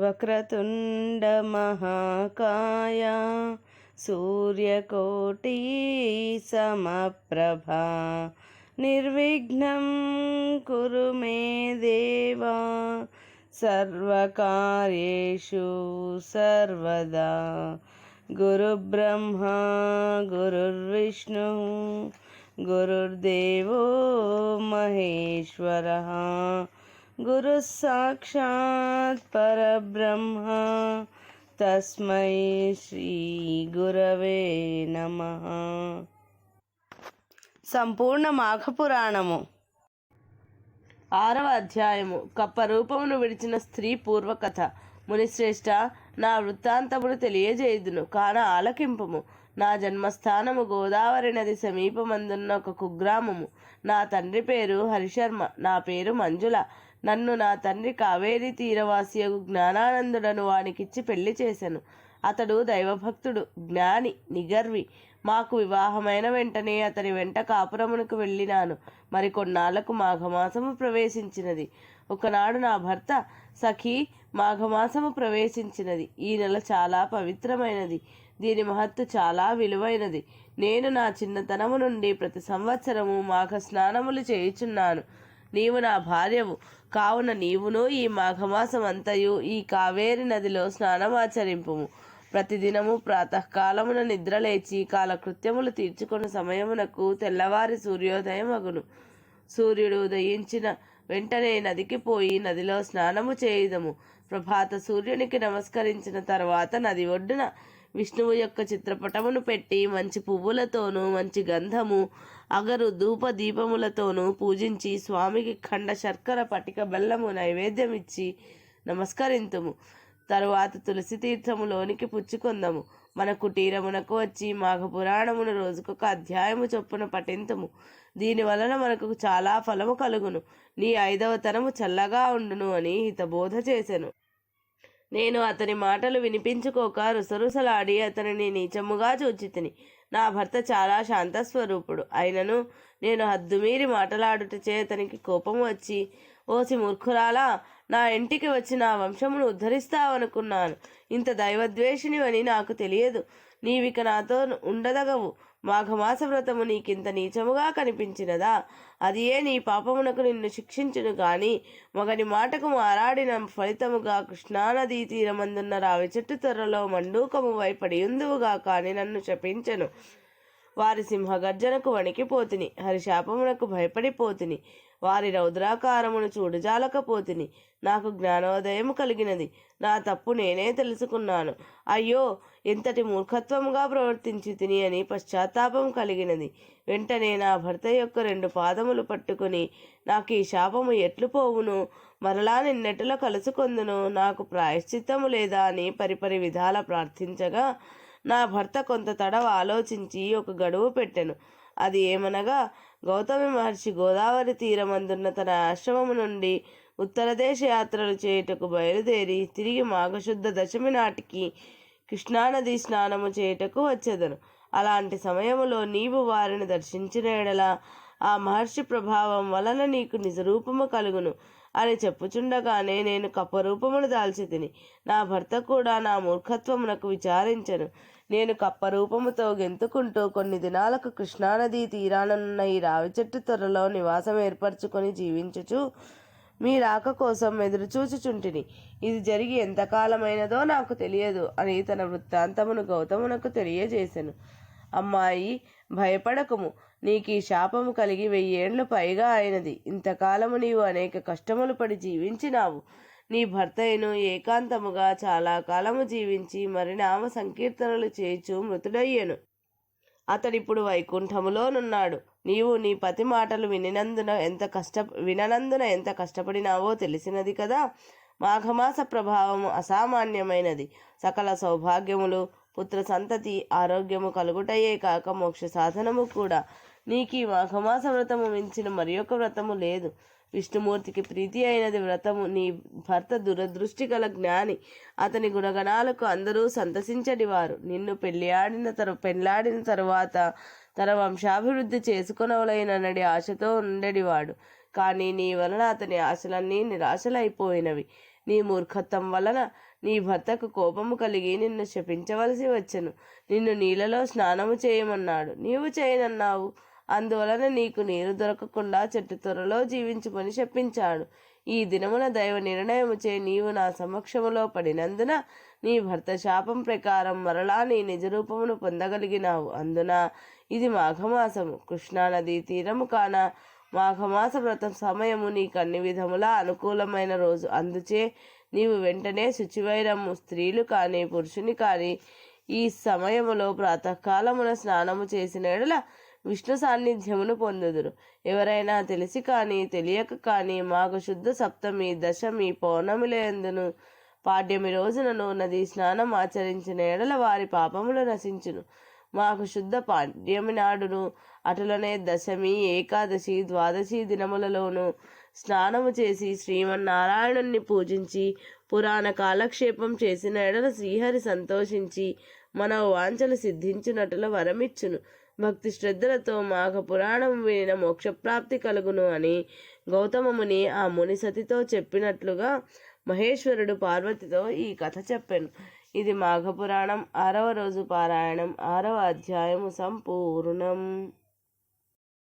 వక్రతుండ మహాకాయ సూర్యకోటి సమప్రభా నిర్విఘ్నం కురు మే దేవా సర్వకార్యేషు సర్వదా. గురుబ్రహ్మా గురుర్విష్ణు గురుర్దేవో మహేశ్వరః గురుః సాక్షాత్ పరబ్రహ్మ తస్మై శ్రీ గురవే నమః. సంపూర్ణ మాఘపురాణము 6వ అధ్యాయము. కప్ప రూపమును విడిచిన స్త్రీ పూర్వకథ. మునిశ్రేష్ఠ, నా వృత్తాంతమును తెలియజేయుదును, కాన ఆలకింపుము. నా జన్మస్థానము గోదావరి నది సమీపమందున్న ఒక కుగ్రామము. నా తండ్రి పేరు హరిశర్మ, నా పేరు మంజుల. నన్ను నా తండ్రి కావేరీ తీరవాసియగు జ్ఞానానందుడను వానికిచ్చి పెళ్లి చేశాను. అతడు దైవభక్తుడు, జ్ఞాని, నిగర్వి. మాకు వివాహమైన వెంటనే అతని వెంట కాపురమునకు వెళ్ళినాను. మరికొన్నాళ్లకు మాఘమాసము ప్రవేశించినది. ఒకనాడు నా భర్త, సఖీ, మాఘమాసము ప్రవేశించినది. ఈ నెల చాలా పవిత్రమైనది. దీని మహత్తు చాలా విలువైనది. నేను నా చిన్నతనము నుండి ప్రతి సంవత్సరము మాఘ స్నానములు చేయుచున్నాను. నీవు నా భార్యవు కావున నీవును ఈ మాఘమాసం అంతయు ఈ కావేరి నదిలో స్నానమాచరింపుము. ప్రతిదినము ప్రాతకాలమున నిద్రలేచి కాలకృత్యములు తీర్చుకున్న సమయమునకు తెల్లవారి సూర్యోదయం అగును. సూర్యుడు ఉదయించిన వెంటనే నదికి పోయి నదిలో స్నానము చేయుదము. ప్రభాత సూర్యునికి నమస్కరించిన తర్వాత నది ఒడ్డున విష్ణువు యొక్క చిత్రపటమును పెట్టి మంచి పువ్వులతోనూ మంచి గంధము, అగరు, ధూప దీపములతోనూ పూజించి స్వామికి ఖండ శర్కర పటిక బెల్లము నైవేద్యం ఇచ్చి నమస్కరింతుము. తరువాత తులసి తీర్థములోనికి పుచ్చుకొందము. మన కుటీరమునకు వచ్చి మాఘపురాణమును రోజుకొక అధ్యాయము చొప్పున పఠింతుము. దీని వలన మనకు చాలా ఫలము కలుగును. నీ 5వ తరము చల్లగా ఉండును అని హితబోధ చేసెను. నేను అతని మాటలు వినిపించుకోక రుసరుసలాడి అతనిని నీచముగా చూచితిని. నా భర్త చాలా శాంతస్వరూపుడు అయినను నేను హద్దుమీరి మాటలాడుటచే అతనికి కోపము వచ్చి, ఓసి మూర్ఖురాలా, నా ఇంటికి వచ్చి నా వంశమును ఉద్ధరిస్తావనుకున్నాను. ఇంత దైవద్వేషినివని నాకు తెలియదు. నీవిక నాతో ఉండదగవు. మాఘమాస వ్రతము నీకింత నీచముగా కనిపించినదా? అది ఏ నీ పాపమునకు నిన్ను శిక్షించును గాని మగని మాటకు మారాడిన ఫలితముగా కృష్ణానదీ తీరమందున్న రావి చెట్టు త్వరలో మండూకము వైపడియుందువుగా కాని నన్ను శపించెను. వారి సింహగర్జనకు వణికిపోతిని, హరిశాపమునకు భయపడిపోతిని, వారి రౌద్రాకారమును చూడజాలకపోతిని. నాకు జ్ఞానోదయము కలిగినది. నా తప్పు నేనే తెలుసుకున్నాను. అయ్యో, ఎంతటి మూర్ఖత్వముగా ప్రవర్తించి తిని అని పశ్చాత్తాపం కలిగినది. వెంటనే నా భర్త యొక్క 2 పాదములు పట్టుకుని, నాకు ఈ శాపము ఎట్లు పోవును, మరలా నిన్నెటుల కలుసుకొందును, నాకు ప్రాయశ్చిత్తము లేదా అని పరిపరి విధాల ప్రార్థించగా నా భర్త కొంత తడవ ఆలోచించి ఒక గడువు పెట్టెను. అది ఏమనగా, గౌతమి మహర్షి గోదావరి తీరమందున్న తన ఆశ్రమము నుండి ఉత్తర దేశ యాత్రలు చేయుటకు బయలుదేరి తిరిగి మాఘశుద్ధ దశమి నాటికి కృష్ణానది స్నానము చేయుటకు వచ్చెదను. అలాంటి సమయములో నీవు వారిని దర్శించిన ఎడల ఆ మహర్షి ప్రభావం వలన నీకు నిజరూపము కలుగును అని చెప్పుచుండగానే నేను కప్పరూపమును దాల్చితిని. నా భర్త కూడా నా మూర్ఖత్వమునకు విచారించెను. నేను కప్పరూపముతో గెంతుకుంటూ కొన్ని దినాలకు కృష్ణానదీ తీరానున్న ఈ రావి చెట్టు త్వరలో నివాసం ఏర్పరచుకొని జీవించుచు మీ రాక కోసం ఎదురుచూచుచుంటిని. ఇది జరిగి ఎంతకాలమైనదో నాకు తెలియదు అని తన వృత్తాంతమును గౌతమునకు తెలియజేసెను. అమ్మాయి, భయపడకుము. నీకు ఈ శాపము కలిగి 1000 ఏండ్లు పైగా అయినది. ఇంతకాలము నీవు అనేక కష్టములు పడి జీవించినావు. నీ భర్తయ్యను ఏకాంతముగా చాలా కాలము జీవించి మరి నామ సంకీర్తనలు చేయుచు మృతుడయ్యెను. అతడిప్పుడు వైకుంఠములోనున్నాడు. నీవు నీ పతి మాటలు విననందున ఎంత కష్టపడినావో తెలిసినది కదా. మాఘమాస ప్రభావము అసామాన్యమైనది. సకల సౌభాగ్యములు, పుత్ర సంతతి, ఆరోగ్యము కలుగుటయే కాక మోక్ష సాధనము కూడా. నీకు ఈ మాఘమాస వ్రతము మించిన మరి ఒక వ్రతము లేదు. విష్ణుమూర్తికి ప్రీతి అయినది వ్రతము. నీ భర్త దూరదృష్టి గల జ్ఞాని. అతని గుణగణాలకు అందరూ సంతసించడివారు. నిన్ను పెళ్లాడిన తరువాత తన వంశాభివృద్ధి చేసుకొనవలైననడి ఆశతో ఉండేవాడు. కానీ నీ వలన అతని ఆశలన్నీ నిరాశలైపోయినవి. నీ మూర్ఖత్వం వలన నీ భర్తకు కోపము కలిగి నిన్ను శపించవలసి వచ్చెను. నిన్ను నీళ్ళలో స్నానము చేయమన్నాడు, నీవు చేయనన్నావు. అందువలన నీకు నీరు దొరకకుండా చెట్టు త్వరలో జీవించుకొని శపించాడు. ఈ దినమున దైవ నిర్ణయముచే నీవు నా సమక్షములో పడినందున నీ భర్త శాపం ప్రకారం మరలా నీ నిజరూపమును పొందగలిగినావు. అందున ఇది మాఘమాసము, కృష్ణానదీ తీరము కాన మాఘమాస వ్రత సమయము నీకు అన్ని విధములా అనుకూలమైన రోజు. అందుచే నీవు వెంటనే శుచివైరము. స్త్రీలు కానీ పురుషుని కానీ ఈ సమయములో ప్రాతకాలమున స్నానము చేసిన ఎడల విష్ణు సాన్నిధ్యమును పొందుదురు. ఎవరైనా తెలిసి కానీ తెలియక కానీ మాఘశుద్ధ సప్తమి, దశమి, పౌర్ణమిలందును పాడ్యమి రోజునను నదీ స్నానం ఆచరించిన ఎడల వారి పాపములు నశించును. మాఘశుద్ధ పాడ్యమి నాడును అటులనే దశమి, ఏకాదశి, ద్వాదశి దినములలోనూ స్నానము చేసి శ్రీమన్నారాయణుణ్ణి పూజించి పురాణ కాలక్షేపం చేసిన ఎడల శ్రీహరి సంతోషించి మన వాంఛలు సిద్ధించునట్లు వరమిచ్చును. భక్తి శ్రద్ధలతో మాఘ పురాణం వినిన మోక్షప్రాప్తి కలుగును అని గౌతమముని ఆ ముని సతితో చెప్పినట్లుగా మహేశ్వరుడు పార్వతితో ఈ కథ చెప్పాను. ఇది మాఘపురాణం 6వ రోజు పారాయణం 6వ అధ్యాయము సంపూర్ణం.